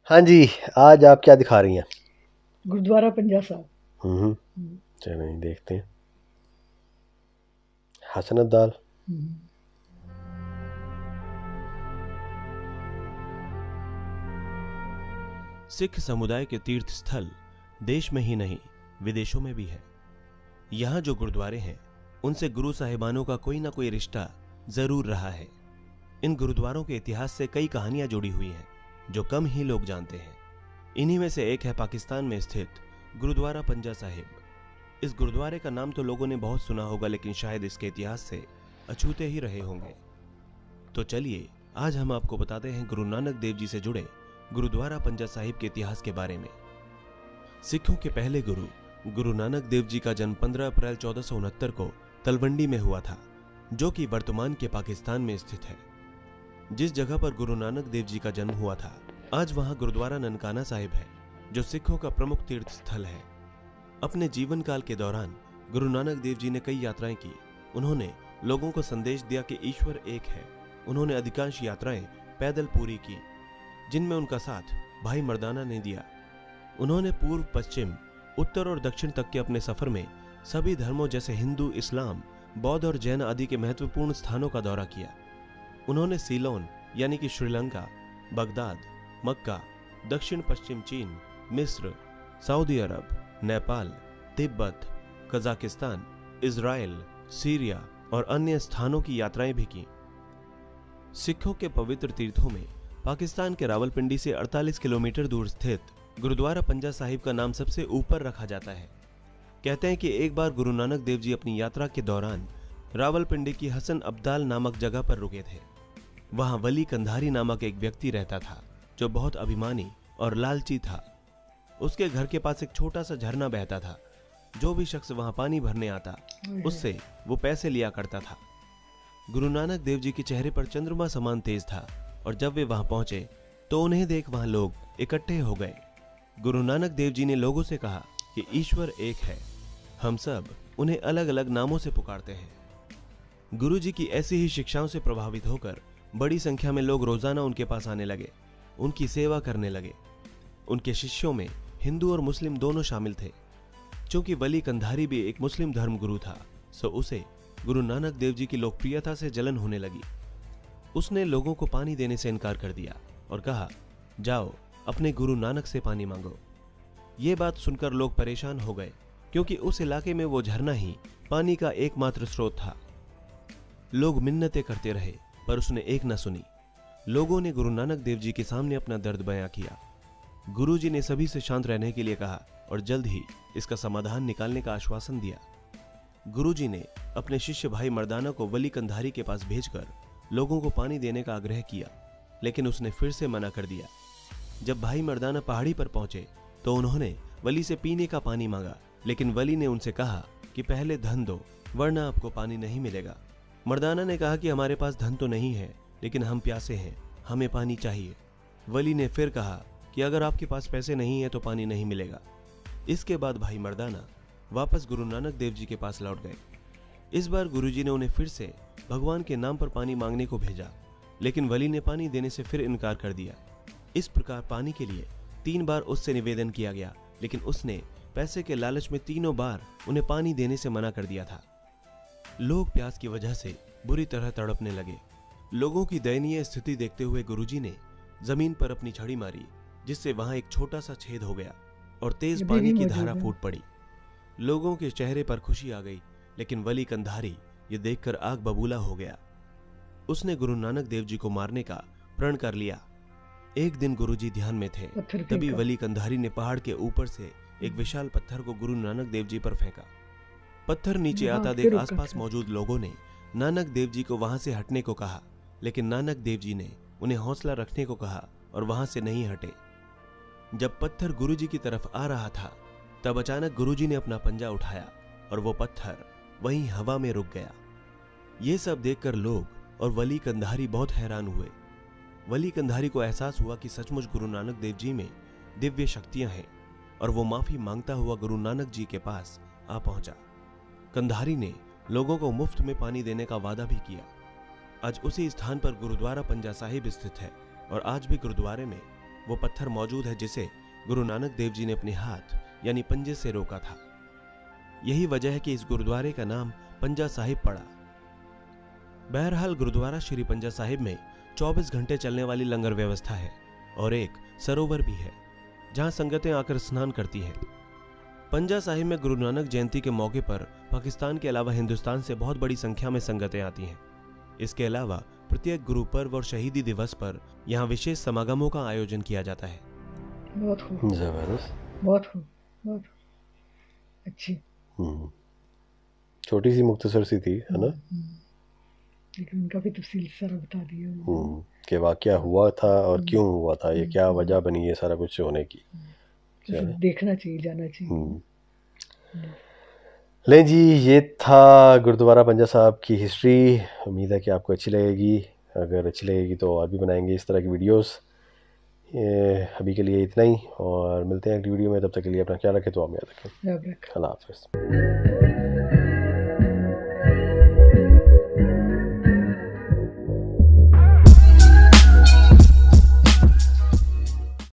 हाँ जी, आज आप क्या दिखा रही हैं? गुरुद्वारा पंजा साहब। हम्म। हम्म, चलिए देखते हैं। हसनत दाल। हम्म। सिख समुदाय के तीर्थ स्थल देश में ही नहीं विदेशों में भी है। यहाँ जो गुरुद्वारे हैं उनसे गुरु साहिबानों का कोई ना कोई रिश्ता जरूर रहा है। इन गुरुद्वारों के इतिहास से कई कहानियां जुड़ी हुई हैं जो कम ही लोग जानते हैं। इन्हीं में से एक है पाकिस्तान में स्थित गुरुद्वारा पंजा साहिब। इस गुरुद्वारे का नाम तो लोगों ने बहुत सुना होगा, लेकिन शायद इसके इतिहास से अछूते ही रहे होंगे। तो चलिए आज हम आपको बताते हैं गुरु नानक देव जी से जुड़े गुरुद्वारा पंजा साहिब के इतिहास के बारे में। सिखों के पहले गुरु गुरु नानक देव जी का जन्म 15 अप्रैल 1469 को तलवंडी में हुआ था, जो कि वर्तमान के पाकिस्तान में स्थित है। जिस जगह पर गुरु नानक देव जी का जन्म हुआ था, आज वहां गुरुद्वारा ननकाना साहिब है, जो सिखों का प्रमुख तीर्थ स्थल है। अपने जीवन काल के दौरान गुरु नानक देव जी ने कई यात्राएं की। उन्होंने लोगों को संदेश दिया कि ईश्वर एक है। उन्होंने अधिकांश यात्राएं पैदल पूरी की, जिनमें उनका साथ भाई मर्दाना ने दिया। उन्होंने पूर्व, पश्चिम, उत्तर और दक्षिण तक के अपने सफर में सभी धर्मों जैसे हिंदू, इस्लाम, बौद्ध और जैन आदि के महत्वपूर्ण स्थानों का दौरा किया। उन्होंने सीलोन यानी कि श्रीलंका, बगदाद, मक्का, दक्षिण पश्चिम चीन, मिस्र, सऊदी अरब, Nepal, Tibet, Kazakhstan, Israel, Syria और अन्य स्थानों की यात्राएं भी की। सिखों के पवित्र तीर्थों में पाकिस्तान के रावलपिंडी से 48 किलोमीटर दूर स्थित गुरुद्वारा पंजा साहिब का नाम सबसे ऊपर रखा जाता है। कहते हैं कि एक बार गुरु नानक देव जी अपनी यात्रा के दौरान रावलपिंडी की हसन अब्दाल नामक जगह पर रुके थे। वहां वली कंधारी नामक एक व्यक्ति रहता था, जो बहुत अभिमानी और लालची था। उसके घर के पास एक छोटा सा झरना बहता था। जो भी शख्स वहां पानी भरने आता, उससे वो पैसे लिया करता था। गुरु नानक देव जी के चेहरे पर चंद्रमा समान तेज था, और जब वे वहां पहुंचे तो उन्हें देख वहां लोग इकट्ठे हो गए। गुरु नानक देव जी ने लोगों से कहा कि ईश्वर एक है, हम सब उन्हें अलग अलग नामों से पुकारते हैं। गुरु जी की ऐसी ही शिक्षाओं से प्रभावित होकर बड़ी संख्या में लोग रोजाना उनके पास आने लगे, उनकी सेवा करने लगे। उनके शिष्यों में हिंदू और मुस्लिम दोनों शामिल थे। चूंकि वली कंधारी भी एक मुस्लिम धर्म गुरु था, सो उसे गुरु नानक देव जी की लोकप्रियता से जलन होने लगी। उसने लोगों को पानी देने से इनकार कर दिया और कहा, जाओ अपने गुरु नानक से पानी मांगो। ये बात सुनकर लोग परेशान हो गए, क्योंकि उस इलाके में वो झरना ही पानी का एकमात्र स्रोत था। लोग मिन्नतें करते रहे, पर उसने एक न सुनी। लोगों ने गुरु नानक देव जी के सामने अपना दर्द बयां किया। गुरु जी ने सभी से शांत रहने के लिए कहा और जल्द ही इसका समाधान निकालने का आश्वासन दिया। गुरु जी ने अपने शिष्य भाई मर्दाना को वली कंधारी के पास भेजकर लोगों को पानी देने का आग्रह किया, लेकिन उसने फिर से मना कर दिया। जब भाई मर्दाना पहाड़ी पर पहुंचे तो उन्होंने वली से पीने का पानी मांगा, लेकिन वली ने उनसे कहा कि पहले धन दो, वरना आपको पानी नहीं मिलेगा। मर्दाना ने कहा कि हमारे पास धन तो नहीं है, लेकिन हम प्यासे हैं, हमें पानी चाहिए। वली ने फिर कहा कि अगर आपके पास पैसे नहीं है तो पानी नहीं मिलेगा। इसके बाद भाई मर्दाना वापस गुरु नानक देव जी के पास लौट गए। इस बार गुरु जी ने उन्हें फिर से भगवान के नाम पर पानी मांगने को भेजा, लेकिन वली ने पानी देने से फिर इनकार कर दिया। इस प्रकार पानी के लिए 3 बार उससे निवेदन किया गया, लेकिन उसने पैसे के लालच में तीनों बार उन्हें पानी देने से मना कर दिया था। लोग प्यास की वजह से बुरी तरह तड़पने लगे। लोगों की दयनीय स्थिति देखते हुए गुरुजी ने जमीन पर अपनी छड़ी मारी, जिससे वहां एक छोटा सा छेद हो गया और तेज पानी की धारा फूट पड़ी। लोगों के चेहरे पर खुशी आ गई, लेकिन वली कंधारी ये देखकर आग बबूला हो गया। उसने गुरु नानक देव जी को मारने का प्रण कर लिया। एक दिन गुरुजी ध्यान में थे, तभी वली कंधारी ने पहाड़ के ऊपर से एक विशाल पत्थर को गुरु नानक देव जी पर फेंका। पत्थर नीचे आता देख आसपास मौजूद लोगों ने नानक देव जी को वहां से हटने को कहा, लेकिन नानक देव जी ने उन्हें हौसला रखने को कहा और वहां से नहीं हटे। जब पत्थर गुरुजी की तरफ आ रहा था, तब अचानक गुरुजी ने अपना पंजा उठाया और वो पत्थर वहीं हवा में रुक गया। ये सब देखकर लोग और वली कंधारी बहुत हैरान हुए। वली कंधारी को एहसास हुआ कि सचमुच गुरु नानक देव जी में दिव्य शक्तियां हैं, और वो माफी मांगता हुआ गुरु नानक जी के पास आ पहुंचा। कंधारी ने लोगों को मुफ्त में पानी देने का वादा भी किया। आज उसी स्थान पर गुरुद्वारा पंजा साहिब स्थित है, और आज भी गुरुद्वारे में वो पत्थर मौजूद है जिसे गुरु नानक देव जी ने अपने हाथ यानी पंजे से रोका था। यही वजह है कि इस गुरुद्वारे का नाम पंजा साहिब पड़ा। बहरहाल गुरुद्वारा श्री पंजा साहिब में 24 घंटे चलने वाली लंगर व्यवस्था है और एक सरोवर भी है जहां संगतें आकर स्नान करती हैं। पंजा साहिब में गुरु नानक जयंती के मौके पर पाकिस्तान के अलावा हिंदुस्तान से बहुत बड़ी संख्या में संगतें आती हैं। इसके अलावा प्रत्येक गुरु पर्व और शहीदी दिवस पर यहाँ विशेष समागमों का आयोजन किया जाता है। बहुत खूब, जबरदस्त। बहुत खूब, बहुत अच्छी। छोटी सी मुख्तसर सी थी, है ना? लेकिन उनका भी तफसील सारा बता दिया उन्होंने। कि वाकया हुआ था और क्यों हुआ था, ये क्या वजह बनी है सारा कुछ होने की। देखना चाहिए, जाना चाहिए। लें जी, ये था गुरुद्वारा पंजा साहब की हिस्ट्री। उम्मीद है कि आपको अच्छी लगेगी। अगर अच्छी लगेगी तो और भी बनाएंगे इस तरह की वीडियोस। अभी के लिए इतना ही और मिलते हैं अगली वीडियो में। तब तक के लिए अपना ख्याल रखें, तो आप याद रखें। अल्लाह हाफ़िज़।